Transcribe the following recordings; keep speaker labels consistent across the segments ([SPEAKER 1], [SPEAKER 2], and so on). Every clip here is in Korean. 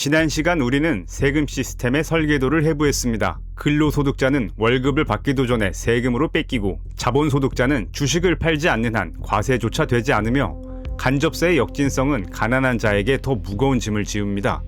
[SPEAKER 1] 지난 시간 우리는 세금 시스템의 설계도를 해부했습니다. 근로소득자는 월급을 받기도 전에 세금으로 뺏기고 자본소득자는 주식을 팔지 않는 한 과세조차 되지 않으며 간접세의 역진성은 가난한 자에게 더 무거운 짐을 지웁니다.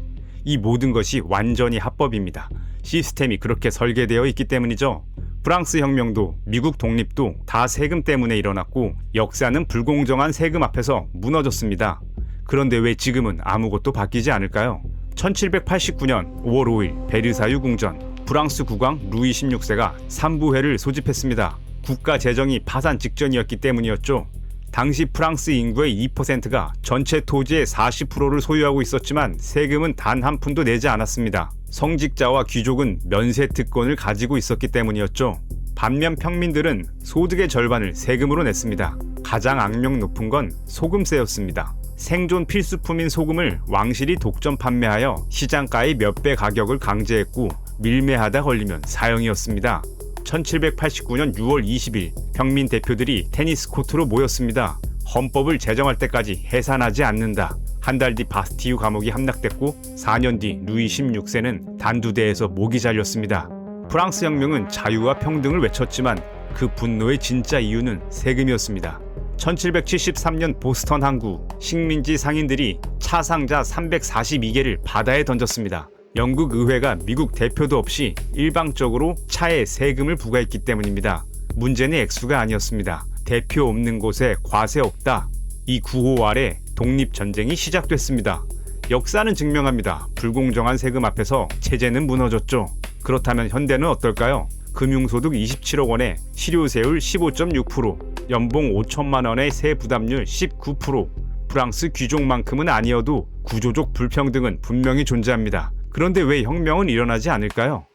[SPEAKER 1] 이 모든 것이 완전히 합법입니다. 시스템이 그렇게 설계되어 있기 때문이죠. 프랑스 혁명도 미국 독립도 다 세금 때문에 일어났고 역사는 불공정한 세금 앞에서 무너졌습니다. 그런데 왜 지금은 아무것도 바뀌지 않을까요? 1789년 5월 5일 베르사유 궁전, 프랑스 국왕 루이 16세가 3부회를 소집했습니다. 국가 재정이 파산 직전이었기 때문이었죠. 당시 프랑스 인구의 2%가 전체 토지의 40%를 소유하고 있었지만 세금은 단 한 푼도 내지 않았습니다. 성직자와 귀족은 면세 특권을 가지고 있었기 때문이었죠. 반면 평민들은 소득의 절반을 세금으로 냈습니다. 가장 악명 높은 건 소금세였습니다. 생존 필수품인 소금을 왕실이 독점 판매하여 시장가의 몇 배 가격을 강제했고 밀매하다 걸리면 사형이었습니다. 1789년 6월 20일 평민 대표들이 테니스 코트로 모였습니다. 헌법을 제정할 때까지 해산하지 않는다. 한 달 뒤 바스티유 감옥이 함락됐고 4년 뒤 루이 16세는 단두대에서 목이 잘렸습니다. 프랑스 혁명은 자유와 평등을 외쳤지만 그 분노의 진짜 이유는 세금이었습니다. 1773년 보스턴 항구 식민지 상인들이 차 상자 342개를 바다에 던졌습니다. 영국 의회가 미국 대표도 없이 일방적으로 차에 세금을 부과했기 때문입니다. 문제는 액수가 아니었습니다. 대표 없는 곳에 과세 없다. 이 구호 아래 독립전쟁이 시작됐습니다. 역사는 증명합니다. 불공정한 세금 앞에서 체제는 무너졌죠. 그렇다면 현대는 어떨까요? 금융소득 27억 원에 실효세율 15.6%, 연봉 5천만 원의 세부담률 19%, 프랑스 귀족만큼은 아니어도 구조적 불평등은 분명히 존재합니다. 그런데 왜 혁명은 일어나지 않을까요?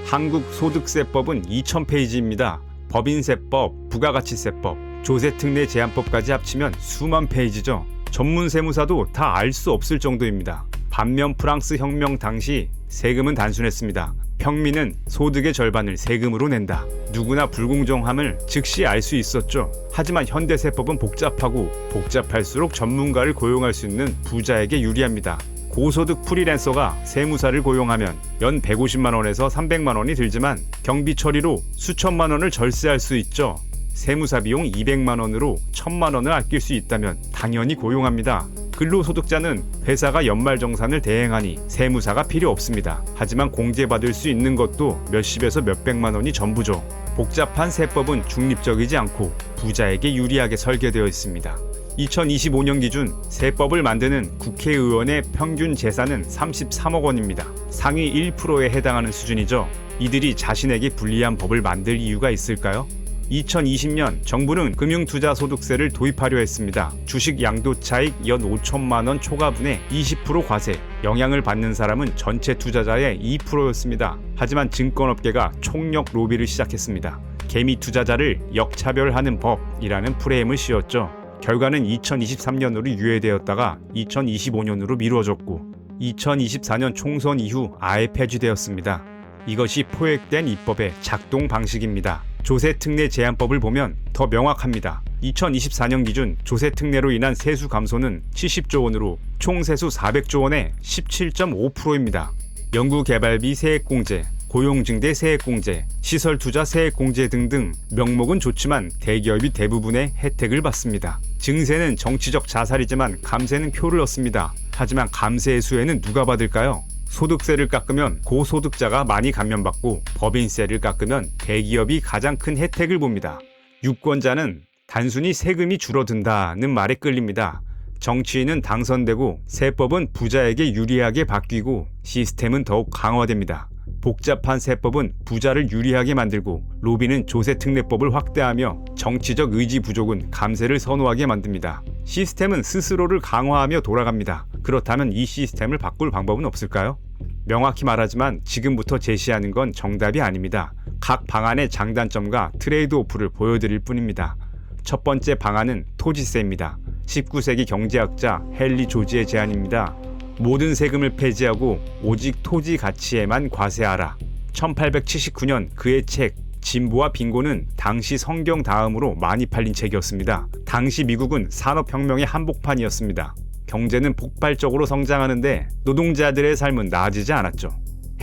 [SPEAKER 1] 한국 소득세법은 2000페이지입니다. 법인세법, 부가가치세법, 조세특례 제한법까지 합치면 수만 페이지죠. 전문 세무사도 다 알 수 없을 정도입니다. 반면 프랑스 혁명 당시 세금은 단순했습니다. 평민은 소득의 절반을 세금으로 낸다. 누구나 불공정함을 즉시 알 수 있었죠. 하지만 현대세법은 복잡하고 복잡할수록 전문가를 고용할 수 있는 부자에게 유리합니다. 고소득 프리랜서가 세무사를 고용하면 연 150만 원에서 300만 원이 들지만 경비 처리로 수천만 원을 절세할 수 있죠. 세무사 비용 200만 원으로 1000만 원을 아낄 수 있다면 당연히 고용합니다. 근로소득자는 회사가 연말정산을 대행하니 세무사가 필요 없습니다. 하지만 공제받을 수 있는 것도 몇십에서 몇백만 원이 전부죠. 복잡한 세법은 중립적이지 않고 부자에게 유리하게 설계되어 있습니다. 2025년 기준 세법을 만드는 국회의원의 평균 재산은 33억 원입니다. 상위 1%에 해당하는 수준이죠. 이들이 자신에게 불리한 법을 만들 이유가 있을까요? 2020년 정부는 금융투자소득세를 도입하려 했습니다. 주식 양도차익 연 5천만 원 초과분에 20% 과세, 영향을 받는 사람은 전체 투자자의 2%였습니다. 하지만 증권업계가 총력 로비를 시작했습니다. 개미 투자자를 역차별하는 법이라는 프레임을 씌웠죠. 결과는 2023년으로 유예되었다가 2025년으로 미루어졌고 2024년 총선 이후 아예 폐지되었습니다. 이것이 포획된 입법의 작동 방식입니다. 조세특례 제한법을 보면 더 명확합니다. 2024년 기준 조세특례로 인한 세수 감소는 70조 원으로 총 세수 400조 원의 17.5%입니다. 연구개발비 세액공제, 고용증대 세액공제, 시설투자 세액공제 등등 명목은 좋지만 대기업이 대부분의 혜택을 받습니다. 증세는 정치적 자살이지만 감세는 표를 얻습니다. 하지만 감세의 수혜는 누가 받을까요? 소득세를 깎으면 고소득자가 많이 감면받고 법인세를 깎으면 대기업이 가장 큰 혜택을 봅니다. 유권자는 단순히 세금이 줄어든다는 말에 끌립니다. 정치인은 당선되고 세법은 부자에게 유리하게 바뀌고 시스템은 더욱 강화됩니다. 복잡한 세법은 부자를 유리하게 만들고 로비는 조세특례법을 확대하며 정치적 의지 부족은 감세를 선호하게 만듭니다. 시스템은 스스로를 강화하며 돌아갑니다. 그렇다면 이 시스템을 바꿀 방법은 없을까요? 명확히 말하지만 지금부터 제시하는 건 정답이 아닙니다. 각 방안의 장단점과 트레이드오프를 보여드릴 뿐입니다. 첫 번째 방안은 토지세입니다. 19세기 경제학자 헨리 조지의 제안입니다. 모든 세금을 폐지하고 오직 토지 가치에만 과세하라. 1879년 그의 책 진보와 빈곤은 당시 성경 다음으로 많이 팔린 책이었습니다. 당시 미국은 산업혁명의 한복판이었습니다. 경제는 폭발적으로 성장하는데 노동자들의 삶은 나아지지 않았죠.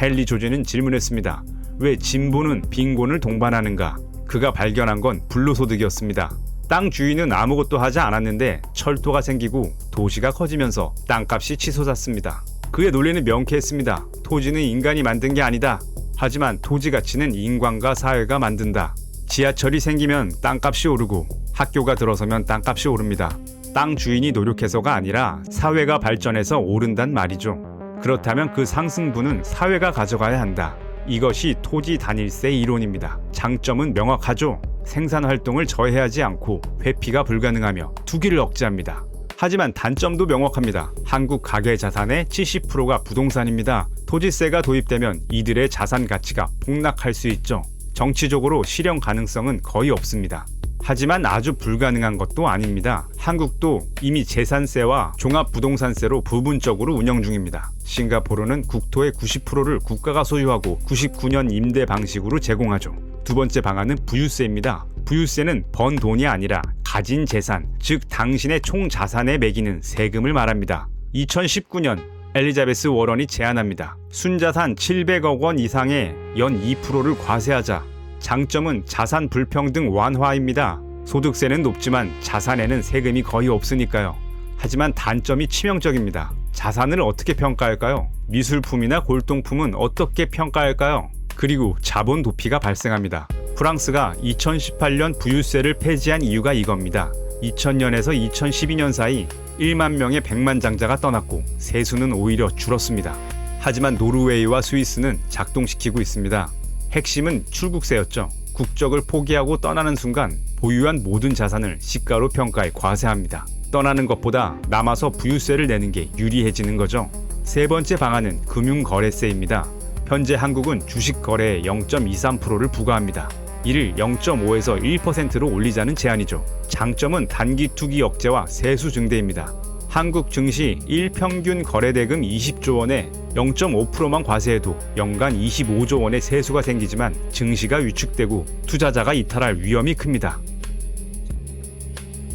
[SPEAKER 1] 헨리 조지는 질문했습니다. 왜 진보는 빈곤을 동반하는가? 그가 발견한 건 불로소득이었습니다. 땅 주인은 아무것도 하지 않았는데 철도가 생기고 도시가 커지면서 땅값이 치솟았습니다. 그의 논리는 명쾌했습니다. 토지는 인간이 만든 게 아니다. 하지만 토지 가치는 인간과 사회가 만든다. 지하철이 생기면 땅값이 오르고 학교가 들어서면 땅값이 오릅니다. 땅 주인이 노력해서가 아니라 사회가 발전해서 오른단 말이죠. 그렇다면 그 상승분은 사회가 가져가야 한다. 이것이 토지 단일세 이론입니다. 장점은 명확하죠. 생산 활동을 저해하지 않고 회피가 불가능하며 투기를 억제합니다. 하지만 단점도 명확합니다. 한국 가계 자산의 70%가 부동산입니다. 토지세가 도입되면 이들의 자산 가치가 폭락할 수 있죠. 정치적으로 실현 가능성은 거의 없습니다. 하지만 아주 불가능한 것도 아닙니다. 한국도 이미 재산세와 종합부동산세로 부분적으로 운영 중입니다. 싱가포르는 국토의 90%를 국가가 소유하고 99년 임대 방식으로 제공하죠. 두 번째 방안은 부유세입니다. 부유세는 번 돈이 아니라 가진 재산, 즉 당신의 총 자산에 매기는 세금을 말합니다. 2019년 엘리자베스 워런이 제안합니다. 순자산 700억 원 이상의 연 2%를 과세하자. 장점은 자산 불평등 완화입니다. 소득세는 높지만 자산에는 세금이 거의 없으니까요. 하지만 단점이 치명적입니다. 자산을 어떻게 평가할까요? 미술품이나 골동품은 어떻게 평가할까요? 그리고 자본 도피가 발생합니다. 프랑스가 2018년 부유세를 폐지한 이유가 이겁니다. 2000년에서 2012년 사이 1만 명의 백만장자가 떠났고 세수는 오히려 줄었습니다. 하지만 노르웨이와 스위스는 작동시키고 있습니다. 핵심은 출국세였죠. 국적을 포기하고 떠나는 순간 보유한 모든 자산을 시가로 평가해 과세합니다. 떠나는 것보다 남아서 부유세를 내는 게 유리해지는 거죠. 세 번째 방안은 금융거래세입니다. 현재 한국은 주식 거래에 0.23%를 부과합니다. 이를 0.5에서 1%로 올리자는 제안이죠. 장점은 단기 투기 억제와 세수 증대입니다. 한국 증시 1평균 거래대금 20조 원에 0.5%만 과세해도 연간 25조 원의 세수가 생기지만 증시가 위축되고 투자자가 이탈할 위험이 큽니다.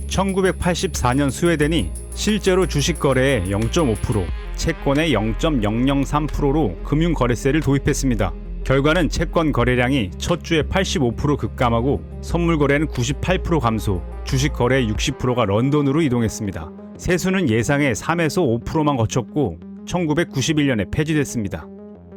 [SPEAKER 1] 1984년 스웨덴이 실제로 주식 거래의 0.5%, 채권의 0.003%로 금융거래세를 도입했습니다. 결과는 채권 거래량이 첫 주에 85% 급감하고 선물 거래는 98% 감소, 주식 거래의 60%가 런던으로 이동했습니다. 세수는 예상의 3에서 5%만 거쳤고 1991년에 폐지됐습니다.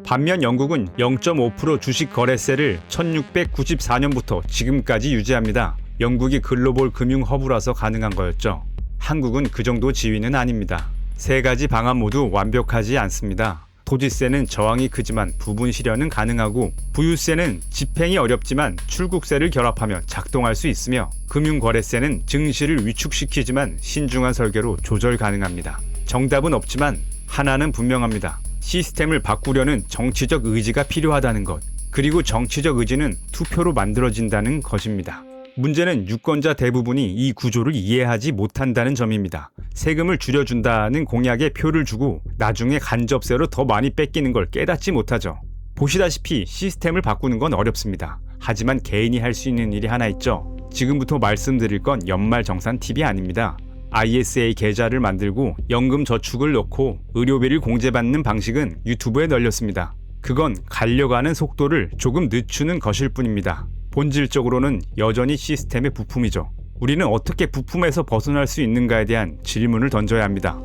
[SPEAKER 1] 반면 영국은 0.5% 주식 거래세를 1694년부터 지금까지 유지합니다. 영국이 글로벌 금융 허브라서 가능한 거였죠. 한국은 그 정도 지위는 아닙니다. 세 가지 방안 모두 완벽하지 않습니다. 토지세는 저항이 크지만 부분 실현은 가능하고, 부유세는 집행이 어렵지만 출국세를 결합하며 작동할 수 있으며, 금융거래세는 증시를 위축시키지만 신중한 설계로 조절 가능합니다. 정답은 없지만 하나는 분명합니다. 시스템을 바꾸려는 정치적 의지가 필요하다는 것, 그리고 정치적 의지는 투표로 만들어진다는 것입니다. 문제는 유권자 대부분이 이 구조를 이해하지 못한다는 점입니다. 세금을 줄여준다는 공약에 표를 주고 나중에 간접세로 더 많이 뺏기는 걸 깨닫지 못하죠. 보시다시피 시스템을 바꾸는 건 어렵습니다. 하지만 개인이 할 수 있는 일이 하나 있죠. 지금부터 말씀드릴 건 연말정산 팁이 아닙니다. ISA 계좌를 만들고 연금 저축을 넣고 의료비를 공제받는 방식은 유튜브에 널렸습니다. 그건 가려가는 속도를 조금 늦추는 것일 뿐입니다. 본질적으로는 여전히 시스템의 부품이죠. 우리는 어떻게 부품에서 벗어날 수 있는가에 대한 질문을 던져야 합니다.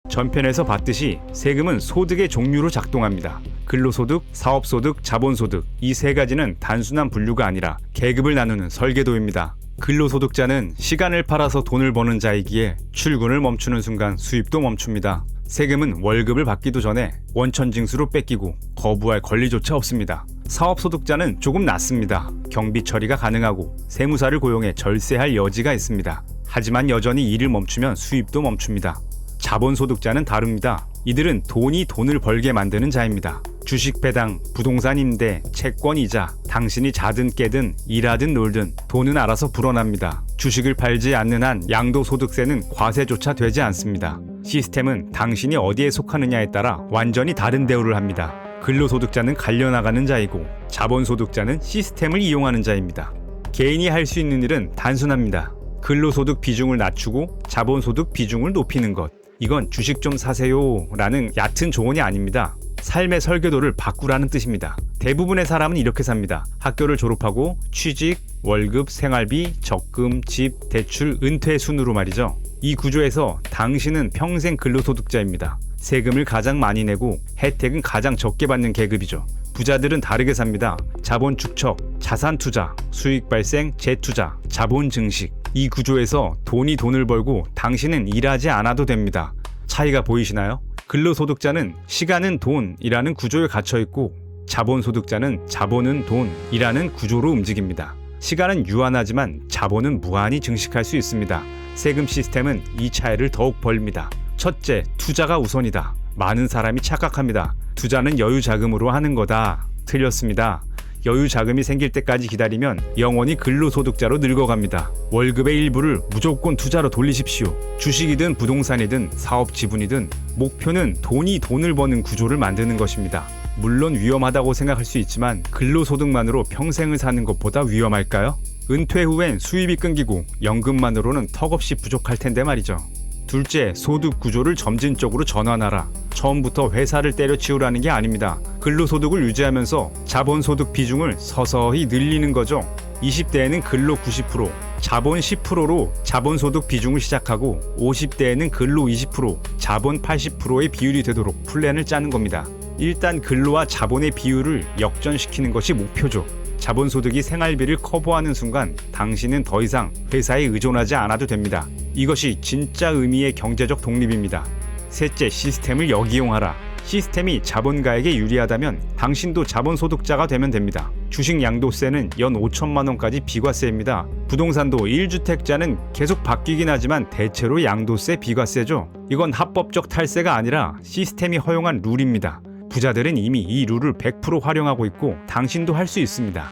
[SPEAKER 1] 전편에서 봤듯이 세금은 소득의 종류로 작동합니다. 근로소득, 사업소득, 자본소득, 이 세 가지는 단순한 분류가 아니라 계급을 나누는 설계도입니다. 근로소득자는 시간을 팔아서 돈을 버는 자이기에 출근을 멈추는 순간 수입도 멈춥니다. 세금은 월급을 받기도 전에 원천징수로 뺏기고 거부할 권리조차 없습니다. 사업소득자는 조금 낫습니다. 경비 처리가 가능하고 세무사를 고용해 절세할 여지가 있습니다. 하지만 여전히 일을 멈추면 수입도 멈춥니다. 자본소득자는 다릅니다. 이들은 돈이 돈을 벌게 만드는 자입니다. 주식 배당, 부동산 임대, 채권 이자, 당신이 자든 깨든 일하든 놀든 돈은 알아서 불어납니다. 주식을 팔지 않는 한 양도소득세는 과세조차 되지 않습니다. 시스템은 당신이 어디에 속하느냐에 따라 완전히 다른 대우를 합니다. 근로소득자는 갈려나가는 자이고 자본소득자는 시스템을 이용하는 자입니다. 개인이 할 수 있는 일은 단순합니다. 근로소득 비중을 낮추고 자본소득 비중을 높이는 것. 이건 주식 좀 사세요 라는 얕은 조언이 아닙니다. 삶의 설계도를 바꾸라는 뜻입니다. 대부분의 사람은 이렇게 삽니다. 학교를 졸업하고 취직, 월급, 생활비, 적금, 집, 대출, 은퇴 순으로 말이죠. 이 구조에서 당신은 평생 근로소득자입니다. 세금을 가장 많이 내고 혜택은 가장 적게 받는 계급이죠. 부자들은 다르게 삽니다. 자본 축적, 자산 투자, 수익 발생, 재투자, 자본 증식. 이 구조에서 돈을 벌고 당신은 일하지 않아도 됩니다. 차이가 보이시나요? 근로소득자는 시간은 돈이라는 구조에 갇혀 있고 자본소득자는 자본은 돈이라는 구조로 움직입니다. 시간은 유한하지만 자본은 무한히 증식할 수 있습니다. 세금 시스템은 이 차이를 더욱 벌립니다. 첫째, 투자가 우선이다. 많은 사람이 착각합니다. 투자는 여유 자금으로 하는 거다. 틀렸습니다. 여유 자금이 생길 때까지 기다리면 영원히 근로소득자로 늙어갑니다. 월급의 일부를 무조건 투자로 돌리십시오. 주식이든 부동산이든 사업 지분이든 목표는 돈을 버는 구조를 만드는 것입니다. 물론 위험하다고 생각할 수 있지만 근로소득만으로 평생을 사는 것보다 위험할까요? 은퇴 후엔 수입이 끊기고 연금만으로는 턱없이 부족할 텐데 말이죠. 둘째, 소득 구조를 점진적으로 전환하라. 처음부터 회사를 때려치우라는 게 아닙니다. 근로소득을 유지하면서 자본소득 비중을 서서히 늘리는 거죠. 20대에는 근로 90%, 자본 10%로 자본소득 비중을 시작하고 50대에는 근로 20%, 자본 80%의 비율이 되도록 플랜을 짜는 겁니다. 일단 근로와 자본의 비율을 역전시키는 것이 목표죠. 자본소득이 생활비를 커버하는 순간 당신은 더 이상 회사에 의존하지 않아도 됩니다. 이것이 진짜 의미의 경제적 독립입니다. 셋째, 시스템을 역이용하라. 시스템이 자본가에게 유리하다면 당신도 자본소득자가 되면 됩니다. 주식 양도세는 연 5천만 원까지 비과세입니다. 부동산도 1주택자는 계속 바뀌긴 하지만 대체로 양도세 비과세죠. 이건 합법적 탈세가 아니라 시스템이 허용한 룰입니다. 부자들은 이미 이 룰을 100% 활용하고 있고 당신도 할 수 있습니다.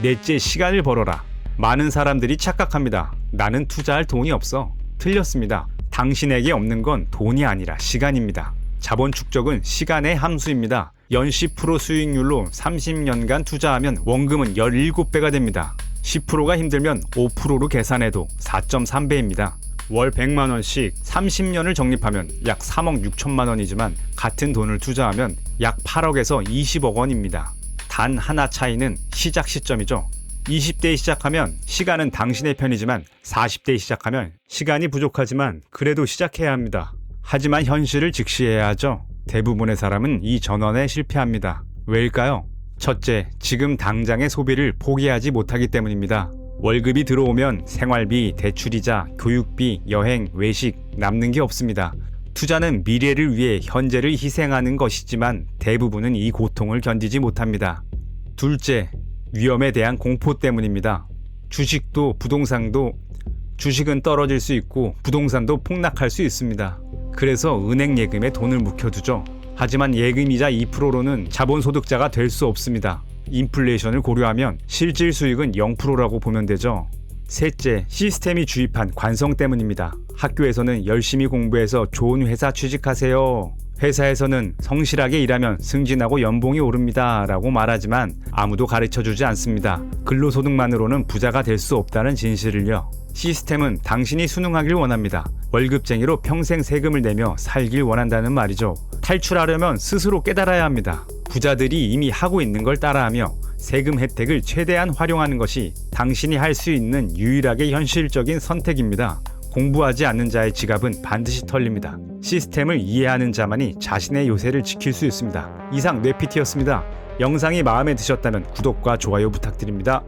[SPEAKER 1] 넷째, 시간을 벌어라. 많은 사람들이 착각합니다. 나는 투자할 돈이 없어. 틀렸습니다. 당신에게 없는 건 돈이 아니라 시간입니다. 자본 축적은 시간의 함수입니다. 연 10% 수익률로 30년간 투자하면 원금은 17배가 됩니다. 10%가 힘들면 5%로 계산해도 4.3배입니다. 월 100만 원씩 30년을 적립하면 약 3억 6천만 원이지만 같은 돈을 투자하면 약 8억에서 20억 원입니다. 단 하나 차이는 시작 시점이죠. 20대에 시작하면 시간은 당신의 편이지만 40대에 시작하면 시간이 부족하지만 그래도 시작해야 합니다. 하지만 현실을 직시해야 하죠. 대부분의 사람은 이 전환에 실패합니다. 왜일까요? 첫째, 지금 당장의 소비를 포기하지 못하기 때문입니다. 월급이 들어오면 생활비, 대출이자, 교육비, 여행, 외식 남는 게 없습니다. 투자는 미래를 위해 현재를 희생하는 것이지만 대부분은 이 고통을 견디지 못합니다. 둘째, 위험에 대한 공포 때문입니다. 주식도 부동산도 주식은 떨어질 수 있고 부동산도 폭락할 수 있습니다. 그래서 은행 예금에 돈을 묵혀두죠. 하지만 예금이자 2%로는 자본소득자가 될 수 없습니다. 인플레이션을 고려하면 실질 수익은 0%라고 보면 되죠. 셋째, 시스템이 주입한 관성 때문입니다. 학교에서는 열심히 공부해서 좋은 회사 취직하세요. 회사에서는 성실하게 일하면 승진하고 연봉이 오릅니다 라고 말하지만 아무도 가르쳐주지 않습니다. 근로소득만으로는 부자가 될 수 없다는 진실을요. 시스템은 당신이 순응하길 원합니다. 월급쟁이로 평생 세금을 내며 살길 원한다는 말이죠. 탈출하려면 스스로 깨달아야 합니다. 부자들이 이미 하고 있는 걸 따라하며 세금 혜택을 최대한 활용하는 것이 당신이 할 수 있는 유일하게 현실적인 선택입니다. 공부하지 않는 자의 지갑은 반드시 털립니다. 시스템을 이해하는 자만이 자신의 요새를 지킬 수 있습니다. 이상 뇌피티였습니다. 영상이 마음에 드셨다면 구독과 좋아요 부탁드립니다.